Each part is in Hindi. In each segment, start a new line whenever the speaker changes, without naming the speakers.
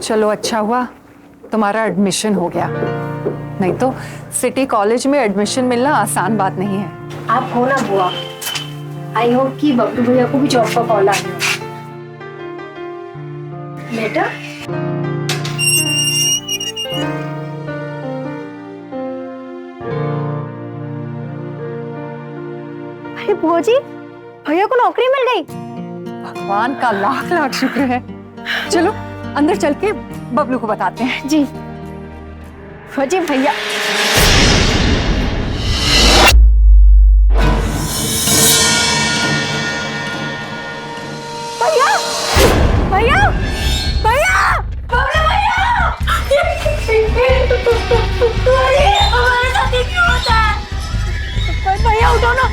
चलो अच्छा हुआ तुम्हारा एडमिशन हो गया, नहीं तो सिटी कॉलेज में एडमिशन मिलना आसान बात नहीं है।
आप हो ना बुआ, आई होप कि बबलू भैया को भी जॉब का कॉल आ गया। बेटा अरे बुआ जी, भैया को नौकरी मिल गई।
भगवान का लाख लाख शुक्र है। चलो अंदर चल के बबलू को बताते हैं।
जी जी भैया। भैया भैया भैया बबलू भैया, हमारे साथ ये क्यों होता है? भैया उठो ना,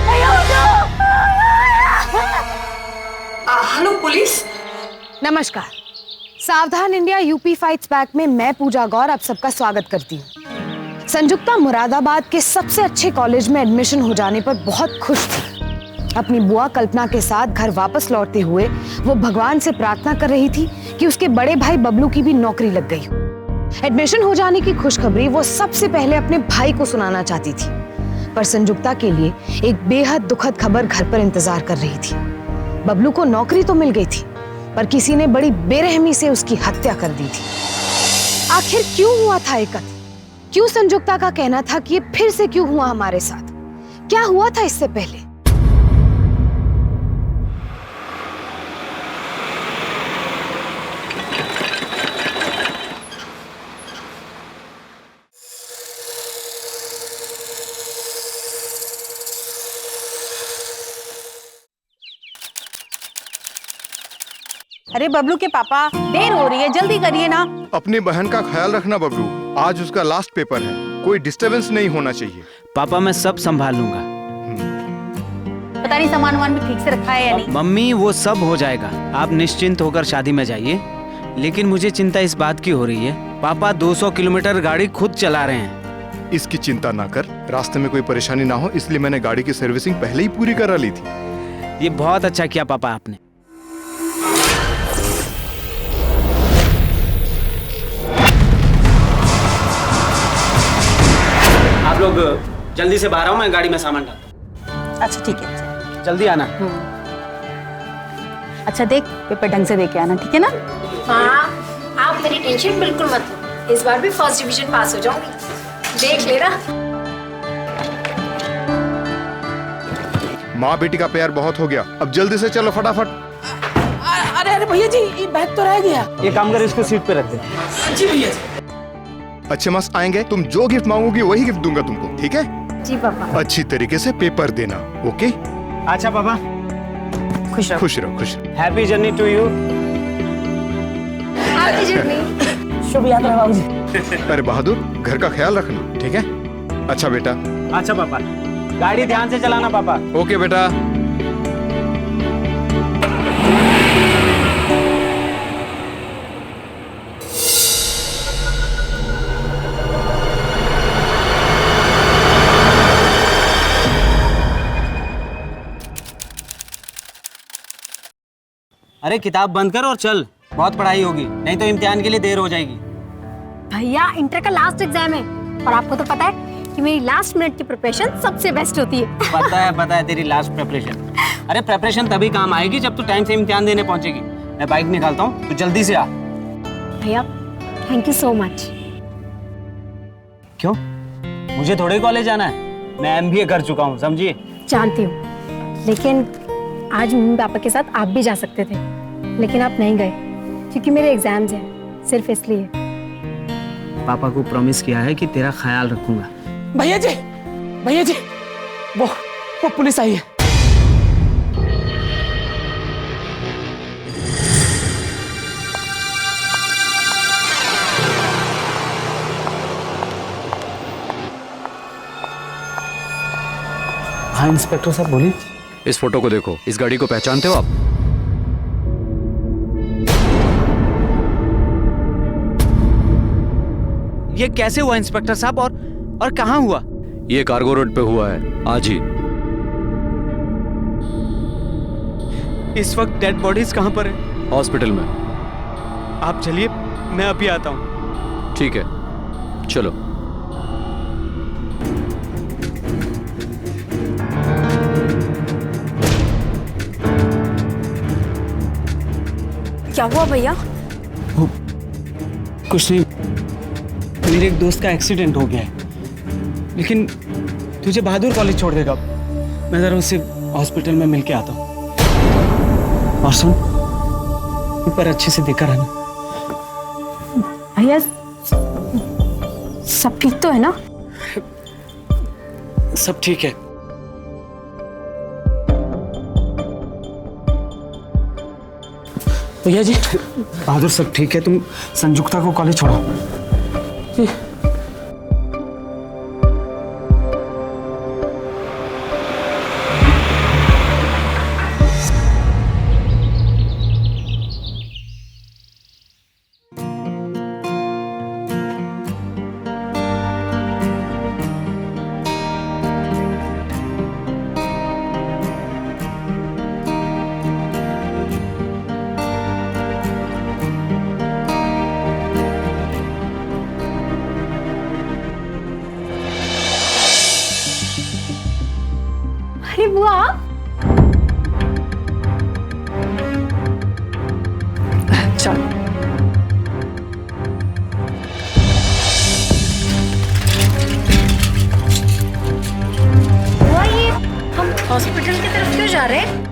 भैया उठो।
Hello police.
नमस्कार, सावधान इंडिया यूपी फाइट्स बैक में मैं पूजा गौर आप सबका स्वागत करती हूँ। संजुक्ता मुरादाबाद के सबसे अच्छे कॉलेज में एडमिशन हो जाने पर बहुत खुश थी। अपनी बुआ कल्पना के साथ घर वापस लौटते हुए वो भगवान से प्रार्थना कर रही थी कि उसके बड़े भाई बबलू की भी नौकरी लग गई। एडमिशन हो जाने की खुशखबरी वो सबसे पहले अपने भाई को सुनाना चाहती थी, पर संजुक्ता के लिए एक बेहद दुखद खबर घर पर इंतजार कर रही थी। बबलू को नौकरी तो मिल गई थी, पर किसी ने बड़ी बेरहमी से उसकी हत्या कर दी थी। आखिर क्यों हुआ था ये कत्ल? क्यों संजुक्ता का कहना था कि ये फिर से क्यों हुआ हमारे साथ? क्या हुआ था इससे पहले?
अरे बबलू के पापा, देर हो रही है, जल्दी करिए ना।
अपनी बहन का ख्याल रखना बबलू, आज उसका लास्ट पेपर है, कोई डिस्टरबेंस नहीं होना चाहिए।
पापा मैं सब संभाल लूंगा।
पता नहीं सामान वामान भी ठीक से रखा है या नहीं।
मम्मी वो सब हो जाएगा, आप निश्चिंत होकर शादी में जाइए। लेकिन मुझे चिंता इस बात की हो रही है, पापा 200 किलोमीटर गाड़ी खुद चला रहे हैं।
इसकी चिंता ना कर, रास्ते में कोई परेशानी ना हो इसलिए मैंने गाड़ी की सर्विसिंग पहले ही पूरी करा ली थी।
ये बहुत अच्छा किया पापा आपने। आप लोग जल्दी से बाहर आओ, मैं गाड़ी में सामान डालता हूँ।
अच्छा ठीक है,
जल्दी आना।
अच्छा देख, पेपर ढंग से दे के आना, ठीक है ना?
हाँ, आप मेरी टेंशन बिल्कुल मत लो, इस बार भी फर्स्ट डिवीजन पास हो जाऊंगी, देख लेना।
माँ बेटी का प्यार बहुत हो गया, अब जल्दी से चलो फटाफट।
अरे अरे भैया जी, ये बैग तो रह गया।
ये काम कर, इसको सीट पे रख दे।
जी भैया।
अच्छे मस्त आएंगे, तुम जो गिफ्ट मांगोगी वही गिफ्ट दूंगा तुमको, ठीक है?
जी पापा।
अच्छी तरीके से पेपर देना, ओके?
अच्छा पापा,
खुश रहो।
खुश रहो, खुश रहो।
Happy journey to you.
Happy journey.
शुभ यात्रा बाबूजी।
अरे बहादुर, घर का ख्याल रखना, ठीक है? अच्छा बेटा।
अच्छा पापा, गाड़ी ध्यान से चलाना पापा।
ओके बेटा।
अरे किताब बंद कर और चल, बहुत पढ़ाई होगी, नहीं तो इम्तिहान के लिए देर हो जाएगी।
भैया इंटर का लास्ट एग्जाम है और आपको तो पता है कि मेरी लास्ट मिनट की प्रिपरेशन सबसे बेस्ट होती है।
पता है तेरी लास्ट प्रिपरेशन। अरे प्रिपरेशन तभी काम आएगी जब तू टाइम से इम्तिहान देने पहुंचेगी। मैं बाइक निकालता हूँ, तू जल्दी से आ।
भैया थैंक यू सो मच।
क्यों? मुझे थोड़े कॉलेज जाना है, मैं MBA कर चुका हूँ, समझिए।
जानती हूँ, लेकिन आज मम्मी पापा के साथ आप भी जा सकते थे, लेकिन आप नहीं गए क्योंकि मेरे एग्जाम्स हैं, सिर्फ इसलिए।
पापा को प्रॉमिस किया है कि तेरा ख्याल रखूंगा।
भैया जी, वो पुलिस आई है।
हाँ इंस्पेक्टर साहब बोलिए।
इस फोटो को देखो, इस गाड़ी को पहचानते हो आप?
ये कैसे हुआ इंस्पेक्टर साहब, और कहाँ हुआ?
ये कार्गो रोड पे हुआ है आज ही।
इस वक्त डेड बॉडीज कहाँ पर है?
हॉस्पिटल में।
आप चलिए, मैं अभी आता हूँ।
ठीक है, चलो।
क्या हुआ भैया?
कुछ नहीं, मेरे एक दोस्त का एक्सीडेंट हो गया है, लेकिन तुझे बहादुर कॉलेज छोड़ देगा। मैं जरा उससे हॉस्पिटल में मिल के आता हूँ। और सुन, ऊपर अच्छे से देखकर रहना।
भैया सब ठीक तो है ना?
सब ठीक है।
भैया जी,
बहादुर सब ठीक है, तुम संजुक्ता को कॉलेज छोड़ो।
अरे बुआ,
चल।
बुआ ये हम हॉस्पिटल की तरफ क्यों जा रहे हैं?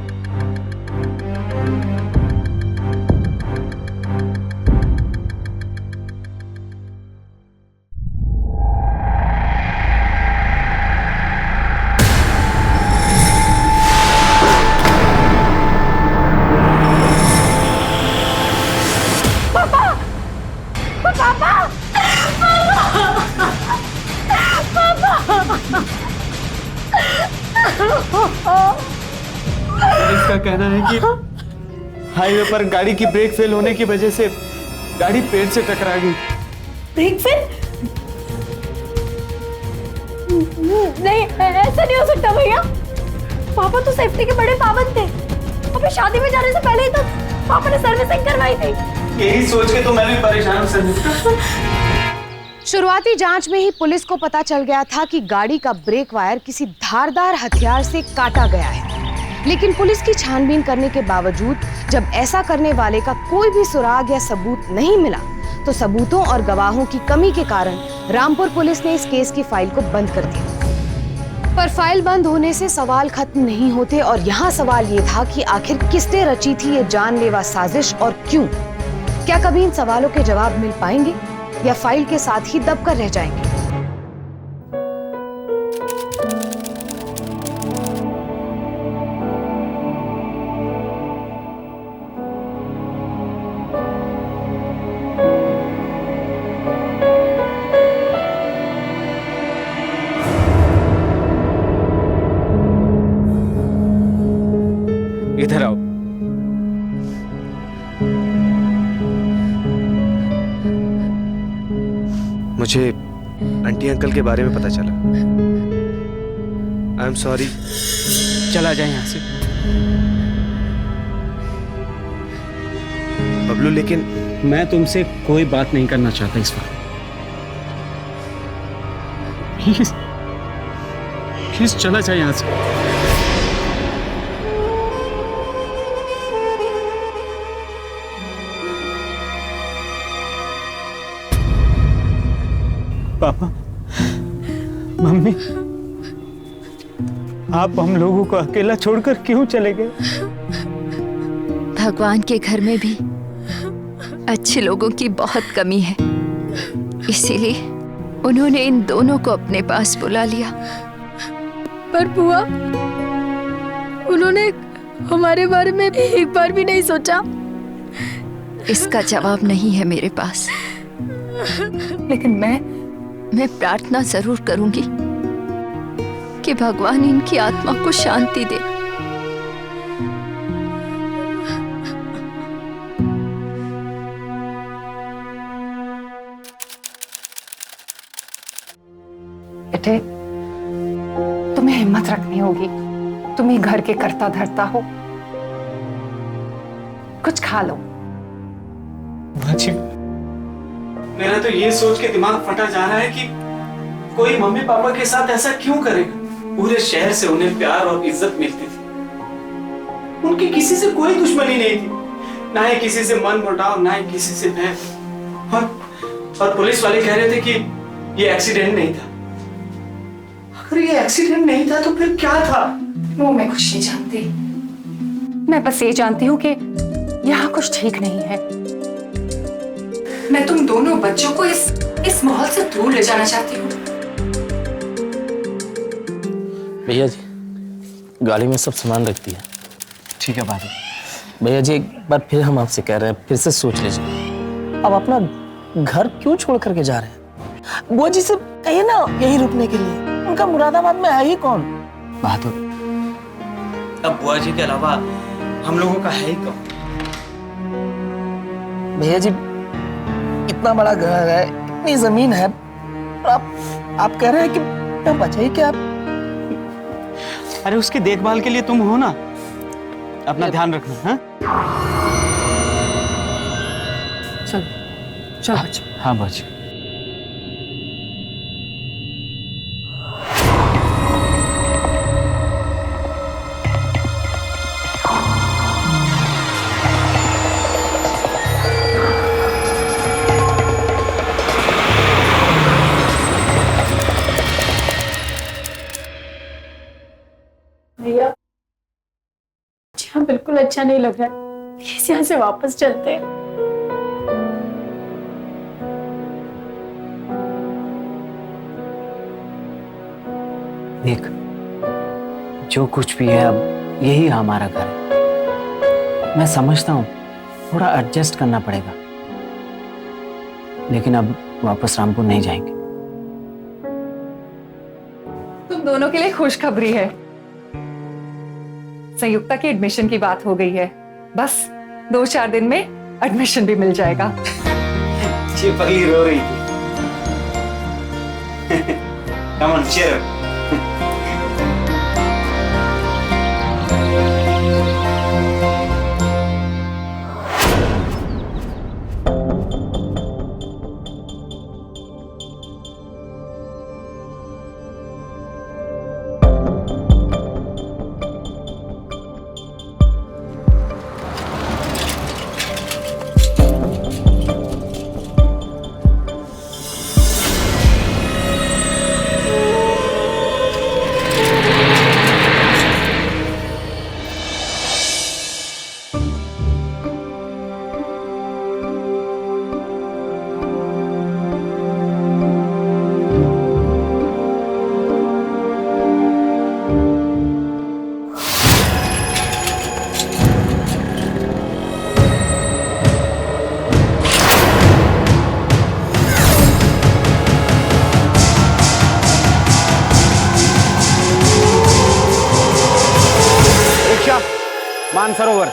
इसका कहना है कि हाईवे पर गाड़ी की ब्रेक फेल होने की वजह से गाड़ी पेड़ से टकरा गई।
Brake fail? नहीं, ऐसा नहीं हो सकता भैया। पापा तो सेफ्टी के बड़े पाबंद थे। अभी शादी में जाने से पहले ही तो पापा ने सर्विसिंग करवाई थी।
यही सोच के तो मैं भी परेशान हूँ संजुक्ता।
शुरुआती जांच में ही पुलिस को पता चल गया था कि गाड़ी का ब्रेक वायर किसी धारदार हथियार से काटा गया है। लेकिन पुलिस की छानबीन करने के बावजूद जब ऐसा करने वाले का कोई भी सुराग या सबूत नहीं मिला, तो सबूतों और गवाहों की कमी के कारण रामपुर पुलिस ने इस केस की फाइल को बंद कर दिया। पर फाइल बंद होने से सवाल खत्म नहीं होते और यहाँ सवाल ये था कि आखिर किसने रची थी ये जानलेवा साजिश और क्यों? क्या कभी इन सवालों के जवाब मिल पाएंगे या फाइल के साथ ही दबकर रह जाएंगे?
इधर आओ।
मुझे आंटी अंकल के बारे में पता चला। I am sorry.
चला जाए यहाँ से।
बबलू, लेकिन
मैं तुमसे कोई बात नहीं करना चाहता इस वक्त। प्लीज प्लीज चला जाए यहाँ से। पापा, मम्मी, आप हम लोगों को अकेला छोड़कर क्यों चले गए?
भगवान के घर में भी अच्छे लोगों की बहुत कमी है, इसीलिए उन्होंने इन दोनों को अपने पास बुला लिया।
पर बुआ, उन्होंने हमारे बारे में एक बार भी नहीं सोचा।
इसका जवाब नहीं है मेरे पास,
लेकिन मैं
प्रार्थना जरूर करूंगी कि भगवान इनकी आत्मा को शांति दे।
बेटे, तुम्हें हिम्मत रखनी होगी। तुम ही घर के करता धरता हो। कुछ खा लो।
जी, मेरा तो ये सोच के दिमाग फटा जा रहा है कि कोई मम्मी पापा के साथ ऐसा क्यों करेगा। पूरे शहर से उन्हें प्यार और इज्जत मिलती थी, उनकी किसी से कोई दुश्मनी नहीं थी, ना ही किसी से मन मुटाव, ना ही किसी से भय। और पुलिस वाले कह रहे थे कि ये एक्सीडेंट नहीं था। अगर ये एक्सीडेंट नहीं था तो फिर क्या था?
वो मैं कुछ नहीं जानती। मैं बस ये जानती हूँ कि यहाँ कुछ ठीक नहीं है। मैं तुम दोनों बच्चों को इस माहौल से दूर ले जाना चाहती हूँ।
भैया जी, गाड़ी में सब सामान रख दिया।
ठीक है बाबू।
भैया जी, एक बार फिर हम आपसे कह रहे हैं, फिर से सोच लीजिए। अब अपना घर क्यों छोड़ करके जा रहे हैं? बुआ जी से कहिए ना यही रुकने के लिए। उनका मुरादाबाद में है ही कौन?
बहादुर, अब बुआ जी के अलावा हम लोगों का है ही कौन?
भैया जी, इतना बड़ा घर है, इतनी जमीन है, और आप कह रहे हैं कि मैं बचाइए क्या?
अरे उसकी देखभाल के लिए तुम हो ना, अपना ध्यान रखना। हाँ
चलो बच्चों।
हाँ बच्चे।
भैया, यहाँ बिल्कुल अच्छा नहीं लग रहा है। प्लीज यहाँ से वापस चलते हैं।
देख, जो कुछ भी है अब यही हमारा घर है। मैं समझता हूँ थोड़ा एडजस्ट करना पड़ेगा, लेकिन अब वापस रामपुर नहीं जाएंगे।
तुम दोनों के लिए खुशखबरी है। संयुक्ता की एडमिशन की बात हो गई है। बस 2-4 दिन में एडमिशन भी मिल जाएगा।
ये पगली रो रही थी। Come on, cheer up. Mansarovar.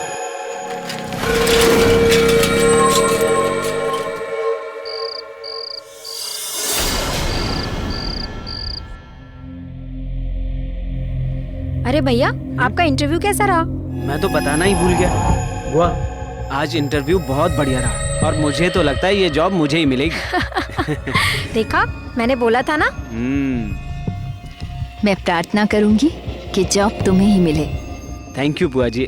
अरे भैया, आपका इंटरव्यू कैसा रहा?
मैं तो बताना ही भूल गया। बुआ, आज इंटरव्यू बहुत बढ़िया रहा और मुझे तो लगता है ये जॉब मुझे ही मिलेगी।
देखा, मैंने बोला था ना।
मैं प्रार्थना करूंगी कि जॉब तुम्हें ही मिले।
थैंक यू बुआ जी।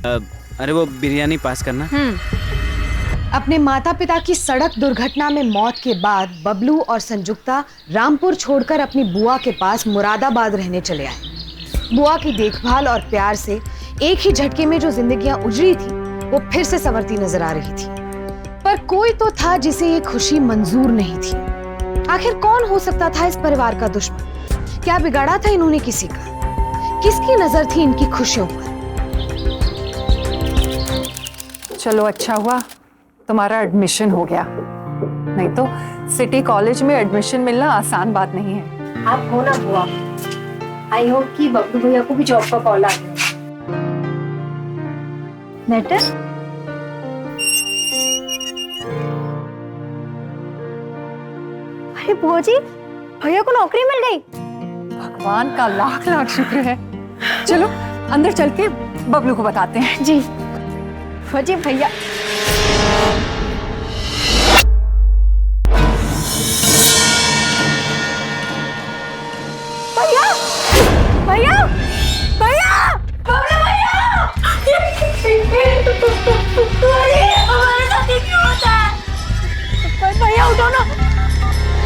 अरे वो बिरयानी पास करना।
अपने माता पिता की सड़क दुर्घटना में मौत के बाद बबलू और संजुक्ता रामपुर छोड़कर अपनी बुआ के पास मुरादाबाद रहने चले आए। बुआ की देखभाल और प्यार से एक ही झटके में जो जिंदगियां उजड़ी थी वो फिर से संवरती नजर आ रही थी। पर कोई तो था जिसे ये खुशी मंजूर नहीं थी। आखिर कौन हो सकता था इस परिवार का दुश्मन? क्या बिगाड़ा था इन्होंने किसी का? किसकी नजर थी इनकी खुशियों पर?
चलो अच्छा हुआ तुम्हारा एडमिशन हो गया, नहीं तो सिटी कॉलेज में एडमिशन मिलना आसान बात नहीं है।
आप हो ना बुआ। आई होप कि बबलू भैया को भी जॉब का कॉल आ गया। लेटर? अरे बुआ जी, भैया को नौकरी मिल गई।
भगवान का लाख लाख शुक्र है। चलो अंदर चल के बबलू को बताते हैं।
जी। बुआ जी, भैया भैया भैया भैया बबलू भैया हमारे साथ ये क्यों होता है? भैया उठो ना,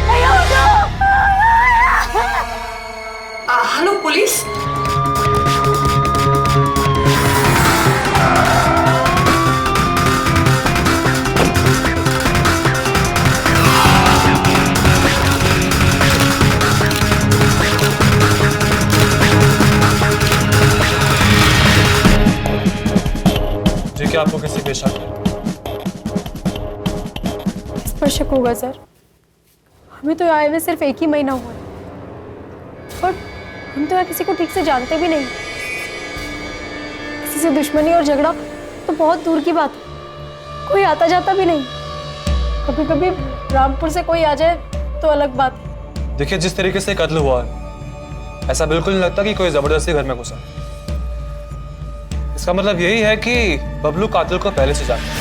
भैया उठो।
Hello police.
जी क्या आपको किसी पे शक है?
इस पर शक होगा सर? हमें तो आए हुए सिर्फ 1 ही महीना हुआ है और हम तो यहाँ किसी को ठीक से जानते भी नहीं। किसी से दुश्मनी और झगड़ा तो बहुत दूर की बात है, कोई आता जाता भी नहीं। कभी कभी रामपुर से कोई आ जाए तो अलग बात है।
देखिए जिस तरीके से कत्ल हुआ है ऐसा बिल्कुल नहीं लगता कि कोई जबरदस्ती घर में घुसा। इसका मतलब यही है कि बबलू कातिल को पहले से जानता है।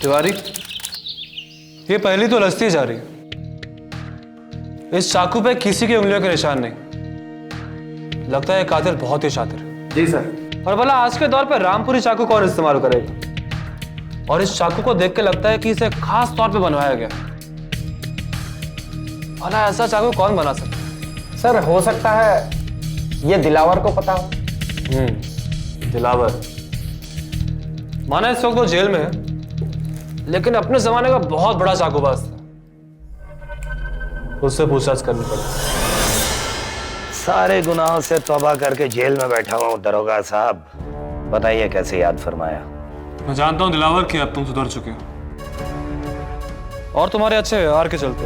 तिवारी ये पहली तो लस्ती जा रही है। इस चाकू पे किसी की उंगलियों के निशान नहीं। लगता है कातिल बहुत ही शातिर है।
जी सर।
और भला आज के दौर पे रामपुरी चाकू कौन इस्तेमाल करेगा? और इस चाकू को देख के लगता है कि इसे खास तौर पे बनवाया गया। भला ऐसा चाकू कौन बना सकता है?
सर हो सकता है ये दिलावर को पता हो।
दिलावर माना इस वक्त वो जेल में है, लेकिन अपने जमाने का बहुत बड़ा चाकूबाज था। उससे पूछताछ करनी पड़ेगी।
सारे गुनाहों से तौबा करके जेल में बैठा हुआ हूं दरोगा साहब, बताइए कैसे याद फरमाया?
मैं जानता हूं दिलावर कि अब तुम सुधर चुके हो और तुम्हारे अच्छे व्यवहार के चलते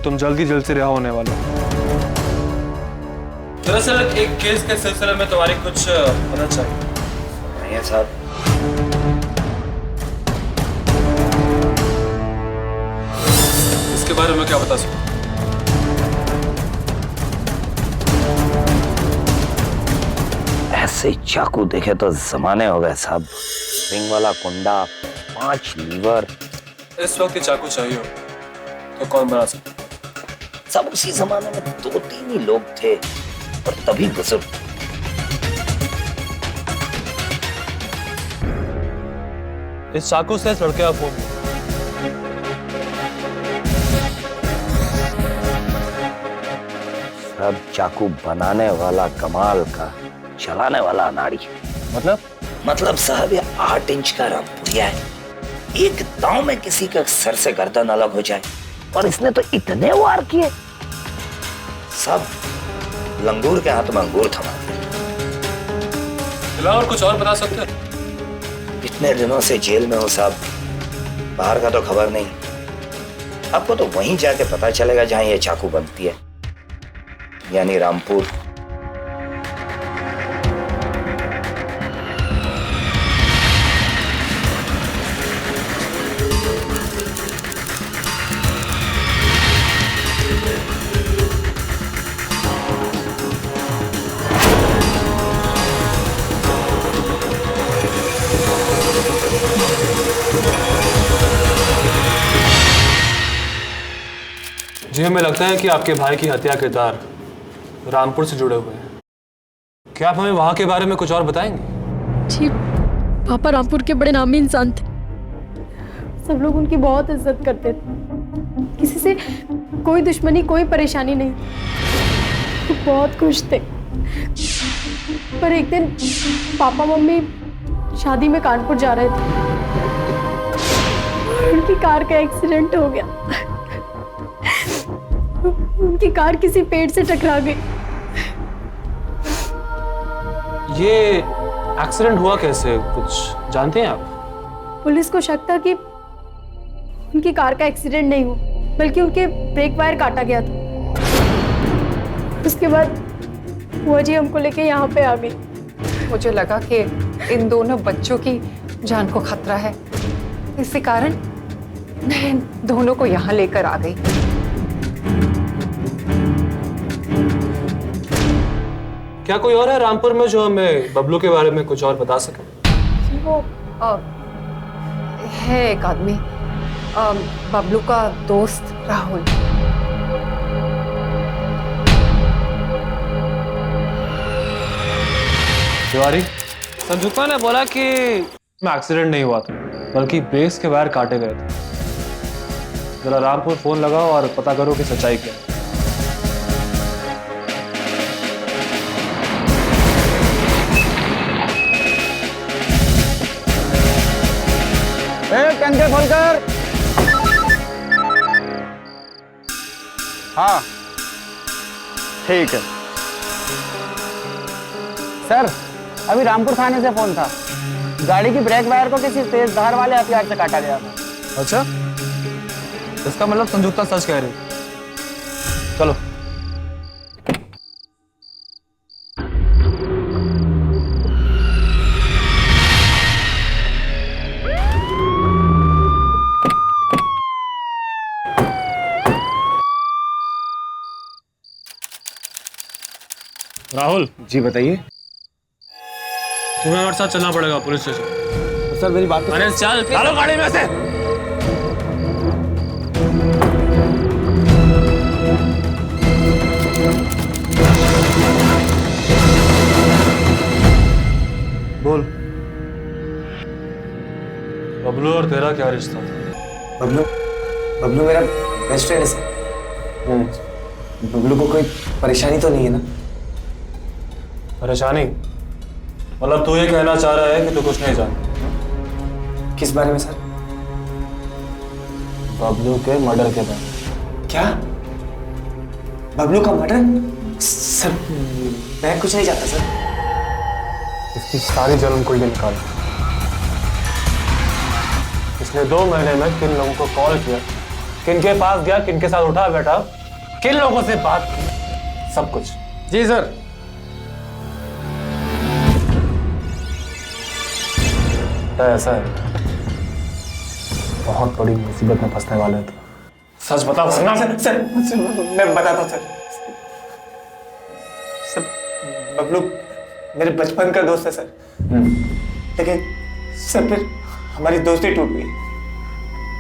तुम जल्दी जेल से रिहा होने वाले हो। दरअसल एक केस के सिलसिले में तुम्हारी कुछ मदद चाहिए।
नहीं साहब।
इसके बारे में क्या बता सकते?
ऐसे चाकू देखे तो जमाने हो गए साहब। रिंग वाला कुंडा, 5 लीवर।
इस वक्त ये चाकू चाहिए हो तो कौन बना सकता?
सब उसी जमाने में 2-3 ही लोग थे और तभी बुजुर्ग।
इस चाकू से इस लड़के का खून।
सब चाकू बनाने वाला कमाल का, चलाने वाला अनाड़ी। मतलब साहब ये 8 इंच का रामपुरिया है। एक दांव में किसी का सर से गर्दन अलग हो जाए और इसने तो इतने वार किए, सब लंगूर के हाथ में अंगूर थमा दिया।
और कुछ और बता सकते हैं?
इतने दिनों से जेल में हो साहब, बाहर का तो खबर नहीं। आपको तो वहीं जाके पता चलेगा जहां ये चाकू बनती है, यानी रामपुर।
जी हमें लगता है कि आपके भाई की हत्या के तार रामपुर से जुड़े हुए हैं। क्या आप हमें वहां के बारे में कुछ और बताएंगे?
जी पापा रामपुर के बड़े नामी इंसान थे। सब लोग उनकी बहुत इज्जत करते थे। किसी से कोई दुश्मनी, कोई परेशानी नहीं। वो बहुत खुश थे। पर एक दिन पापा मम्मी शादी में कानपुर जा रहे थे। उनकी कार का एक्सीडेंट हो गया। उनकी कार किसी पेड़ से टकरा गई।
ये एक्सीडेंट हुआ कैसे, कुछ जानते हैं आप?
पुलिस को शक था कि उनकी कार का एक्सीडेंट नहीं हुआ, बल्कि उनके ब्रेक वायर काटा गया था। उसके बाद बुआ जी हमको लेके यहाँ पे आ गई।
मुझे लगा कि इन दोनों बच्चों की जान को खतरा है, इसी कारण मैं इन दोनों को यहाँ लेकर आ गई।
1 मिनट क्या कोई और है रामपुर में जो हमें बबलू के बारे में कुछ और बता सके?
वो है एक आदमी, बबलू का दोस्त राहुल।
तिवारी, संजुक्ता ने बोला कि मैं एक्सीडेंट नहीं हुआ था बल्कि बेस के बाहर काटे गए थे। जरा रामपुर फोन लगाओ और पता करो कि सच्चाई क्या है।
टंके खोलकर। हाँ ठीक है सर, अभी रामपुर थाने से फोन था। गाड़ी की ब्रेक वायर को किसी तेज धार वाले हथियार से काटा गया था।
अच्छा, इसका मतलब संजुक्ता सच कह रही। चलो। राहुल
जी बताइए।
तुम्हें हमारे साथ चलना पड़ेगा पुलिस स्टेशन।
सर मेरी बात
अरे चल, डालो गाड़ी में से। बोल, बबलू और तेरा क्या रिश्ता?
बबलू मेरा बेस्ट फ्रेंड है सर। बबलू को कोई परेशानी तो नहीं है ना?
परेशानी मतलब तू ये कहना चाह रहा है कि तू कुछ नहीं जानता?
किस बारे में सर?
बबलू के मर्डर के बारे में।
क्या? बबलू का मर्डर? सर मैं कुछ नहीं जानता सर।
इसकी सारी जन्म कुंडली निकाल। इसने 2 महीने में किन लोगों को कॉल किया, किन के पास गया, किन के साथ उठा बैठा, किन लोगों से बात की, सब कुछ।
जी सर।
ऐसा है, बहुत बड़ी मुसीबत में फंसने वाले थे। सच बता वरना।
सर मैं बताता हूँ सर। बबलू मेरे बचपन का दोस्त है सर। लेकिन सर फिर हमारी दोस्ती टूट गई।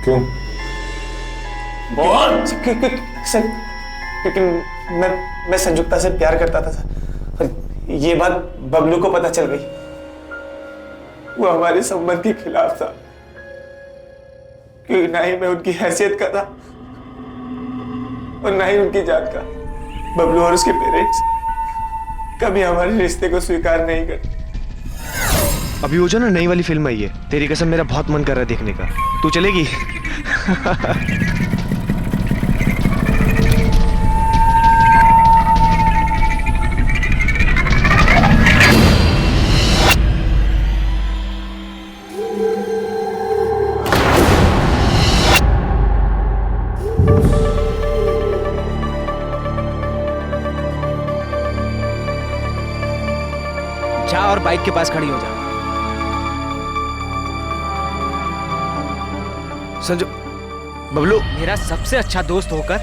क्यों? बोल।
सर क्योंकि मैं संजुक्ता से प्यार करता था सर, और ये बात बबलू को पता चल गई। वो हमारे संबंध के खिलाफ था, क्योंकि ना ही मैं उनकी हैसियत का था और ना ही उनकी जात का। बबलू और उसके पेरेंट्स कभी हमारे रिश्ते को स्वीकार नहीं करते।
अभी वो जो ना नई वाली फिल्म आई है, तेरी कसम मेरा बहुत मन कर रहा है देखने का। तू चलेगी?
जा और बाइक के पास खड़ी हो जा।
संजू, बबलू
मेरा सबसे अच्छा दोस्त होकर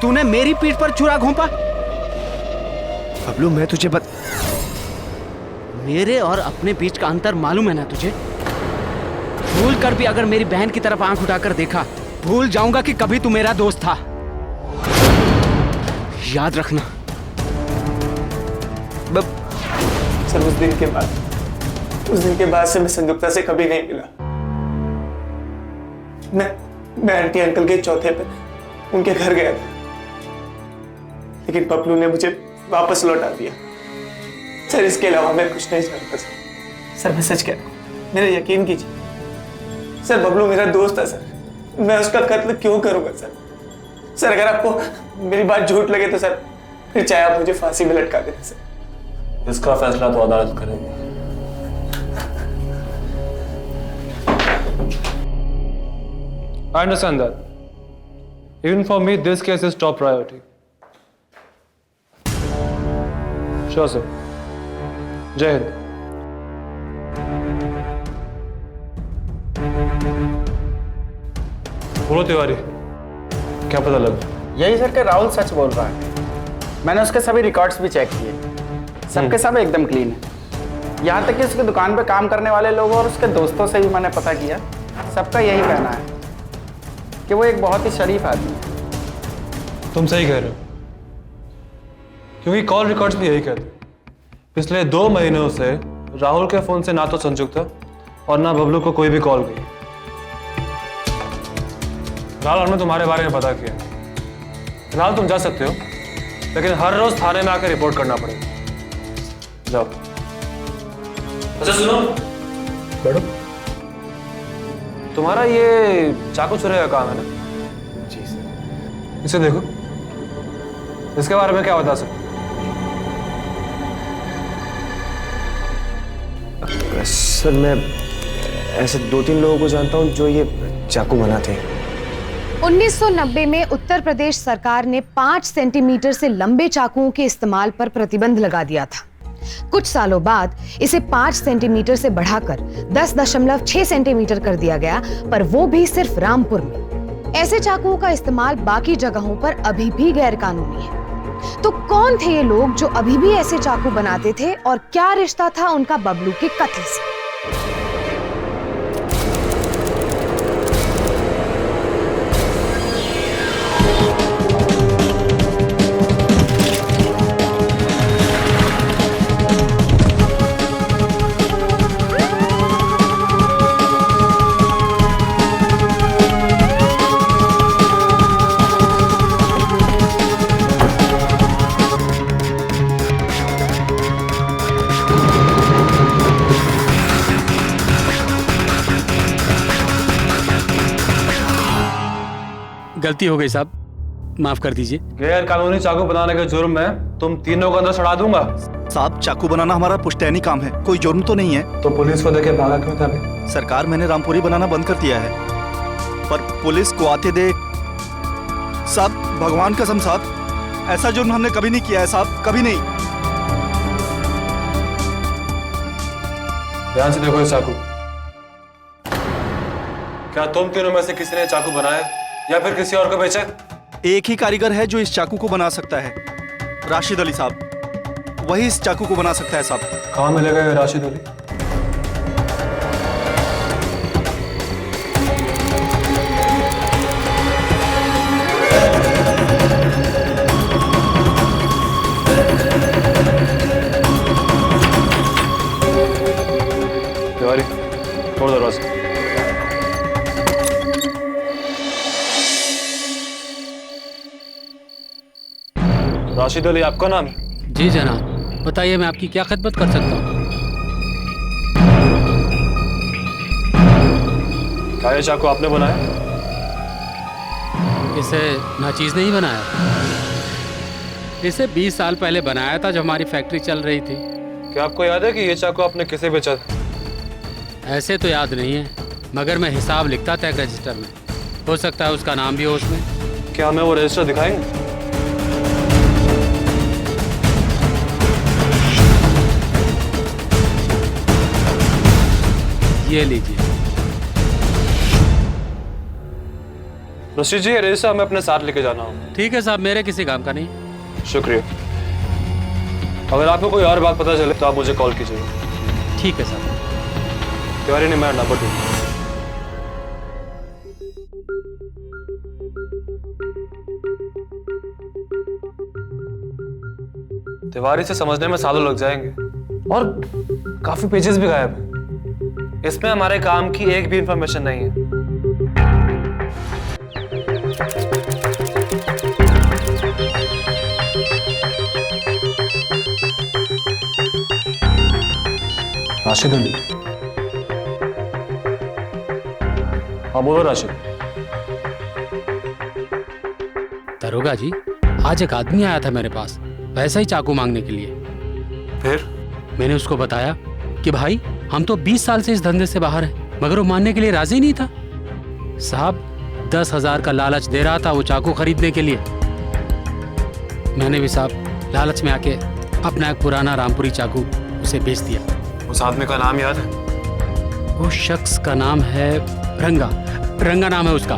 तूने मेरी पीठ पर छुरा घोंपा।
बबलू मैं तुझे
मेरे और अपने बीच का अंतर मालूम है ना तुझे? भूल कर भी अगर मेरी बहन की तरफ आंख उठाकर देखा, भूल जाऊंगा कि कभी तू मेरा दोस्त था। याद रखना। सर उस दिन के बाद से मैं संजुक्ता से कभी नहीं मिला। मैं आंटी अंकल के चौथे पर उनके घर गया था, लेकिन बबलू ने मुझे वापस लौटा दिया। सर इसके अलावा मैं कुछ नहीं जानता सर। मैं सच कह रहा हूं, मेरा यकीन कीजिए। सर बबलू मेरा दोस्त है सर, मैं उसका कत्ल क्यों करूंगा सर? सर अगर आपको मेरी बात झूठ लगे तो सर फिर चाहे आप मुझे फांसी में लटका देना सर।
इसका फैसला तो अदालत करेगी। I understand that. Even for me, this case is top priority. Sure, sir. जय हिंद। बोलो तिवारी, क्या पता लगा?
यही सर कि राहुल सच बोल रहा है। मैंने उसके सभी रिकॉर्ड्स भी चेक किए।
सबके सब एकदम क्लीन है। यहाँ तक कि उसकी दुकान पे काम करने वाले लोगों और उसके दोस्तों से भी मैंने पता किया, सबका यही कहना है कि वो एक बहुत ही शरीफ आदमी है।
तुम सही कह रहे हो, क्योंकि कॉल रिकॉर्ड्स भी यही कहते हैं। पिछले 2 महीनों से राहुल के फोन से ना तो संजुक्ता और ना बबलू को कोई भी कॉल गई। फिलहाल हमने तुम्हारे बारे में पता किया। फिलहाल तुम जा सकते हो, लेकिन हर रोज थाने में आकर रिपोर्ट करना पड़ेगा। जाओ। अच्छा सुनो, बैठो। तुम्हारा ये चाकू छुरे का काम है ना? जी सर। इसे देखो, इसके बारे में क्या बता सकते?
सर मैं ऐसे 2-3 लोगों को जानता हूँ जो ये चाकू बनाते हैं।
1990 में उत्तर प्रदेश सरकार ने 5 सेंटीमीटर से लंबे चाकुओं के इस्तेमाल पर प्रतिबंध लगा दिया था। कुछ सालों बाद इसे 5 सेंटीमीटर से बढ़ाकर 10.6 सेंटीमीटर कर दिया गया, पर वो भी सिर्फ रामपुर में। ऐसे चाकुओं का इस्तेमाल बाकी जगहों पर अभी भी गैर कानूनी है। तो कौन थे ये लोग जो अभी भी ऐसे चाकू बनाते थे और क्या रिश्ता था उनका बबलू के कत्ल से?
गलती हो गई साहब, माफ कर दीजिए।
गैर कानूनी चाकू बनाने के जुर्म में तुम तीनों को अंदर सड़ा दूंगा।
साहब चाकू बनाना हमारा पुश्तैनी काम है, कोई जुर्म तो नहीं है।
तो पुलिस को देखे भागा क्यों था?
सरकार मैंने रामपुरी बनाना बंद कर दिया है, पर पुलिस को आते देख साहब, भगवान कसम साहब, ऐसा जुर्म हमने कभी नहीं किया है साहब, कभी नहीं।
ध्यान से देखो ये चाकू। क्या तुम तीनों में से किसी ने चाकू बनाया या फिर किसी और को बेचा?
एक ही कारीगर है जो इस चाकू को बना सकता है, राशिद अली साहब। वही इस चाकू को बना सकता है साहब।
कहाँ मिलेगा ये राशिद अली? तिवारी, छोड़ दरवाजा। राशिद अली आपका नाम है?
जी जनाब, बताइए मैं आपकी क्या खिदमत कर सकता हूँ?
क्या ये चाकू आपने बनाया?
इसे नाचीज नहीं बनाया, इसे 20 साल पहले बनाया था जब हमारी फैक्ट्री चल रही थी।
क्या आपको याद है कि ये चाकू आपने किसे बेचा था?
ऐसे तो याद नहीं है, मगर मैं हिसाब लिखता था एक रजिस्टर में। हो सकता है उसका नाम भी हो उसमें।
क्या हमें वो रजिस्टर दिखाएंगे?
ये लीजिए।
रशीद जी, ये रजिस्टर हमें अपने साथ लेके जाना होगा।
ठीक है साहब, मेरे किसी काम का नहीं।
शुक्रिया। अगर आपको कोई और बात पता चले तो आप मुझे कॉल कीजिएगा।
ठीक है साहब।
तिवारी ने मेरा नंबर दिया। तिवारी से समझने में सालों लग जाएंगे और काफी पेजेस भी गायब हैं। इसमें हमारे काम की एक भी इंफॉर्मेशन नहीं है। राशिद अली। हाँ बोलो राशिद।
दरोगा जी, आज एक आदमी आया था मेरे पास वैसा ही चाकू मांगने के लिए।
फिर
मैंने उसको बताया कि भाई हम तो 20 साल से इस धंधे से बाहर हैं, मगर वो मानने के लिए राजी नहीं था। साहब 10,000 का लालच दे रहा था वो चाकू खरीदने के लिए। मैंने भी साहब लालच में आके अपना एक पुराना रामपुरी चाकू उसे बेच दिया।
उस आदमी का नाम याद है?
वो शख्स का नाम है रंगा। रंगा नाम है उसका।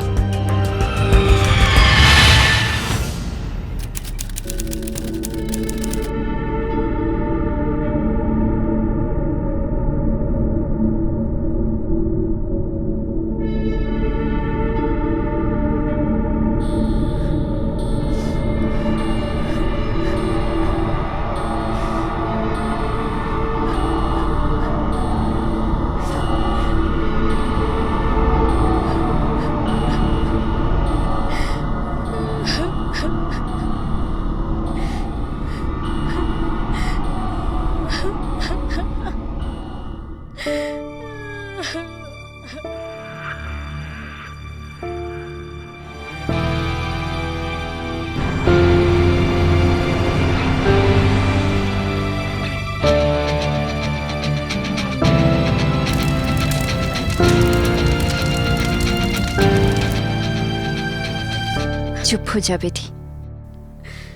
चुप हो जा बेटी।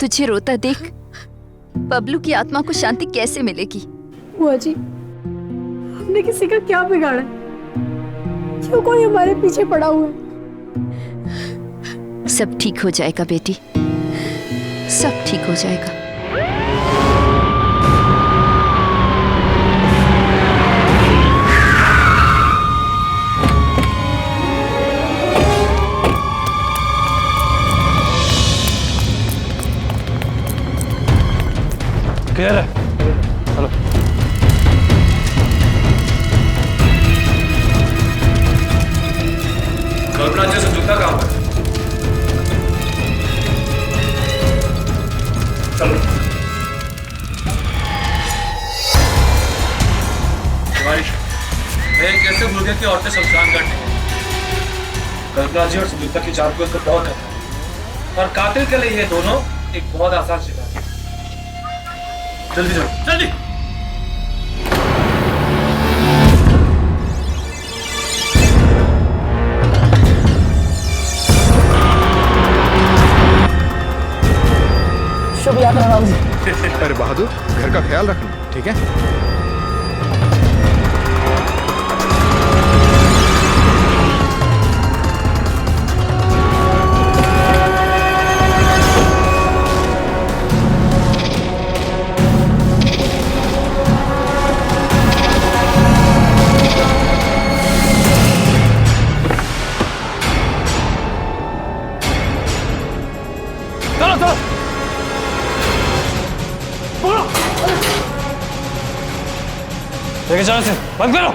तुझे रोता देख बबलू की आत्मा को शांति कैसे मिलेगी?
बुआ जी, हमने किसी का क्या बिगाड़ा? क्यों कोई हमारे पीछे पड़ा हुआ है?
सब ठीक हो जाएगा बेटी, सब ठीक हो जाएगा।
क्लियर है, चलो। कल्पना जी से जूता कहाँ पर? चलो। भाई, मैं कैसे भूल गया कि औरतें शमशान घाट नहीं हैं। कल्पना जी और संयुक्ता की जान को इसको बहुत खतरा है और कातिल के लिए ये दोनों एक बहुत आसान शिकार है। जल्दी चलो, जल्दी।
शुभ यात्रा राम जी।
अरे बहादुर, घर का ख्याल रखना, ठीक है?
लेके चलो से, बंद करो।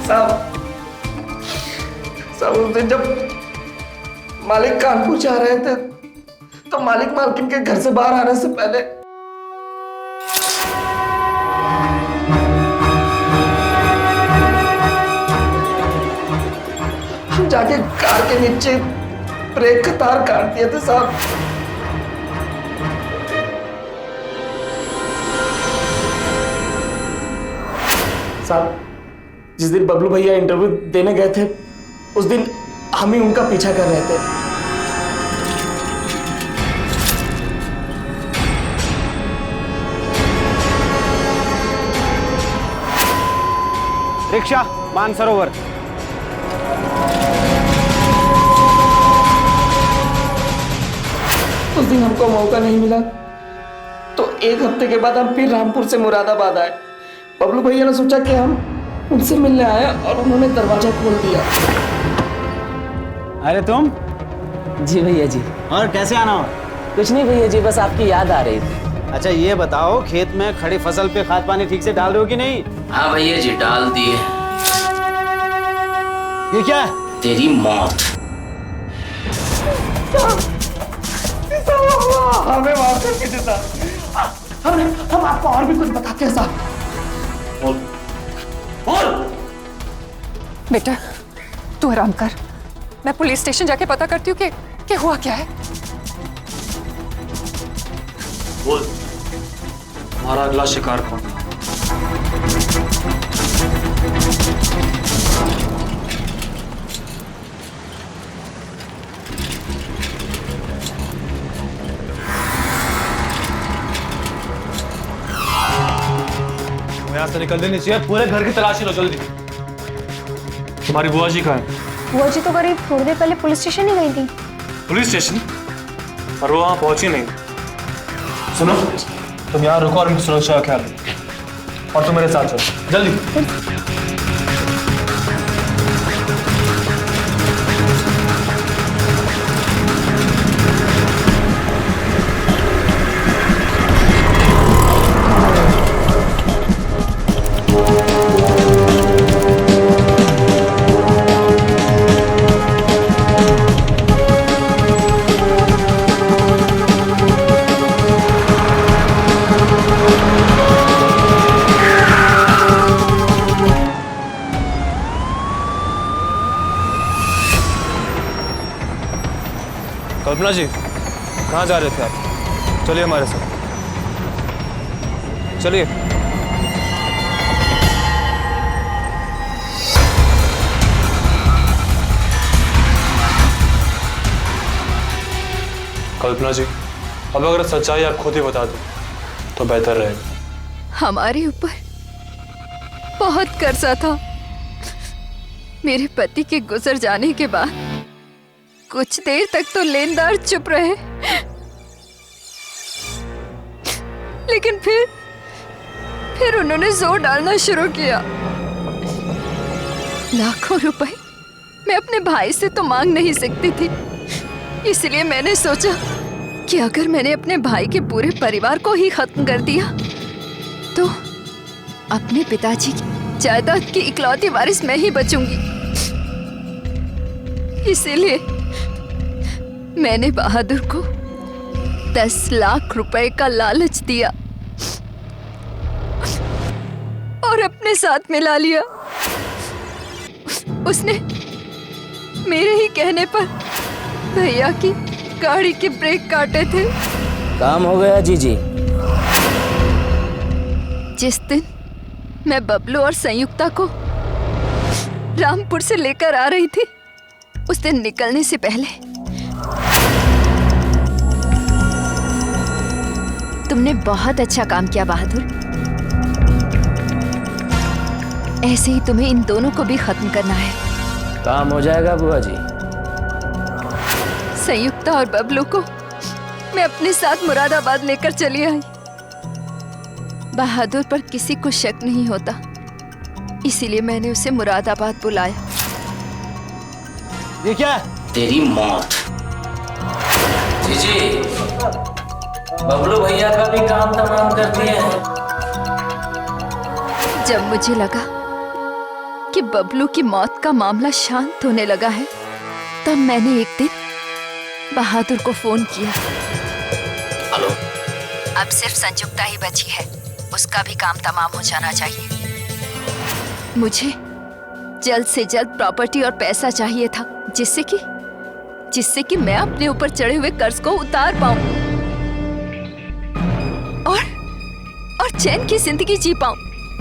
साहब उस दिन जब मालिक कानपुर जा रहे थे तो मालिक मालकिन के घर से बाहर आने से पहले हम जाके कार के नीचे ब्रेक का तार काट दिए थे साहब। साहब, जिस दिन बबलू भैया इंटरव्यू देने गए थे उस दिन हम ही उनका पीछा कर रहे थे।
रिक्शा मानसरोवर।
उस दिन हमको मौका नहीं मिला तो एक हफ्ते के बाद हम फिर रामपुर से मुरादाबाद आए। बबलू भैया ने सोचा कि हम उनसे मिलने आए और उन्होंने दरवाजा खोल दिया।
अरे तुम?
जी भैया जी।
और कैसे आना हो?
कुछ नहीं भैया जी, बस आपकी याद आ रही थी।
अच्छा ये बताओ, खेत में खड़ी फसल पे खाद पानी ठीक से डाल रहे हो कि नहीं?
हाँ भैया जी, डाल दिए।
ये क्या है?
तेरी मौत।
हमें माफ कर दीजिए साहब, हम आपको और भी कुछ बताते हैं साहब।
बोल।
बेटा तू आराम कर, मैं पुलिस स्टेशन जाके पता करती हूँ कि हुआ क्या है।
बोल, हमारा अगला शिकार कौन? यहाँ से निकलने नहीं चाहिए, पूरे घर की तलाशी लो जल्दी। तुम्हारी बुआ जी कहाँ है?
बुआ जी तो करीब थोड़ी देर पहले पुलिस स्टेशन ही गई थी।
Police station? पर वो वहाँ पहुंची नहीं। सुनो, तुम यहाँ रुको और उनकी सुरक्षा का ख्याल रखो और तुम मेरे साथ चलो जल्दी। कल्पना जी, कहाँ जा रहे थे आप? चलिए हमारे साथ, चलिए। कल्पना जी, अब अगर सच्चाई आप खुद ही बता दो तो बेहतर रहेगा।
हमारे ऊपर बहुत कर्जा था। मेरे पति के गुजर जाने के बाद कुछ देर तक तो लेनदार चुप रहे, लेकिन फिर उन्होंने जोर डालना शुरू किया। लाखों रुपए मैं अपने भाई से तो मांग नहीं सकती थी, इसलिए मैंने सोचा कि अगर मैंने अपने भाई के पूरे परिवार को ही खत्म कर दिया तो अपने पिताजी की जायदाद की इकलौती वारिस मैं ही बचूंगी। इसीलिए मैंने बहादुर को 10 लाख रुपए का लालच दिया और अपने साथ मिला लिया। उसने मेरे ही कहने पर भैया की गाड़ी के ब्रेक काटे थे।
काम हो गया जीजी।
जिस दिन मैं बबलू और संयुक्ता को रामपुर से लेकर आ रही थी, उस दिन निकलने से पहले तुमने बहुत अच्छा काम किया बहादुर। ऐसे ही तुम्हें इन दोनों को भी खत्म करना है।
काम हो जाएगा बुआ जी।
संयुक्ता और बबलू को मैं अपने साथ मुरादाबाद लेकर चली आई। बहादुर पर किसी को शक नहीं होता, इसीलिए मैंने उसे मुरादाबाद बुलाया।
ये क्या?
तेरी मौत। जीजी, बबलू भैया का भी काम तमाम कर दिए हैं।
जब मुझे लगा कि बबलू की मौत का मामला शांत होने लगा है, तब मैंने एक दिन बहादुर को फोन किया।
हेलो।
अब सिर्फ संयुक्ता ही बची है, उसका भी काम तमाम हो जाना चाहिए। मुझे जल्द से जल्द प्रॉपर्टी और पैसा चाहिए था, जिससे कि मैं अपने ऊपर चढ़े हुए कर्ज को उतार पाऊं और चैन की जिंदगी जी पाऊं।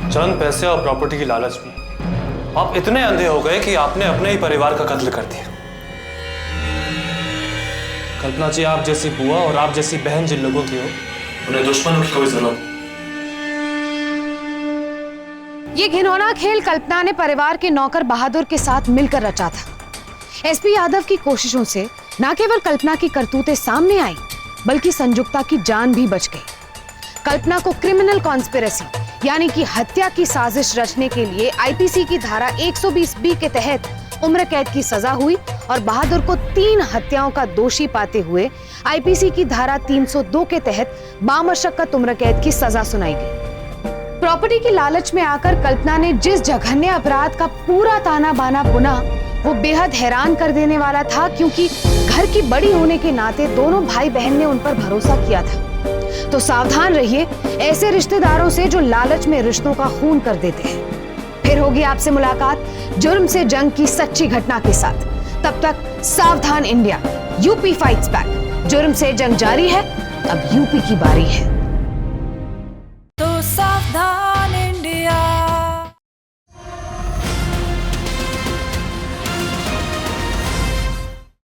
चंद पैसे और प्रॉपर्टी की लालच में आप इतने अंधे हो गए कि आपने अपने ही परिवार का कत्ल कर दिया। कल्पना जी, आप जैसी बुआ और आप जैसी बहन जिन लोगों की हो, उन्हें दुश्मनों की कोई जरूरत।
ये घिनौना खेल कल्पना ने परिवार के नौकर बहादुर के साथ मिलकर रचा था। एसपी यादव की कोशिशों से न केवल कल्पना की करतूतें सामने आई, बल्कि संयुक्ता की जान भी बच गई। कल्पना को क्रिमिनल कॉन्स्पिरेसी यानी कि हत्या की साजिश रचने के लिए आईपीसी की धारा 120B के तहत उम्र कैद की सजा हुई और बहादुर को 3 हत्याओं का दोषी पाते हुए आईपीसी की धारा 302 के तहत बामशक्कत उम्र कैद की सजा सुनाई गई। प्रॉपर्टी की लालच में आकर कल्पना ने जिस जघन्य अपराध का पूरा ताना बाना बुना, वो बेहद हैरान कर देने वाला था, क्योंकि घर की बड़ी होने के नाते दोनों भाई बहन ने उन पर भरोसा किया था। तो सावधान रहिए ऐसे रिश्तेदारों से जो लालच में रिश्तों का खून कर देते हैं। फिर होगी आपसे मुलाकात जुर्म से जंग की सच्ची घटना के साथ। तब तक सावधान इंडिया, यूपी फाइट्स बैक। जुर्म से जंग जारी है, अब यूपी की बारी है।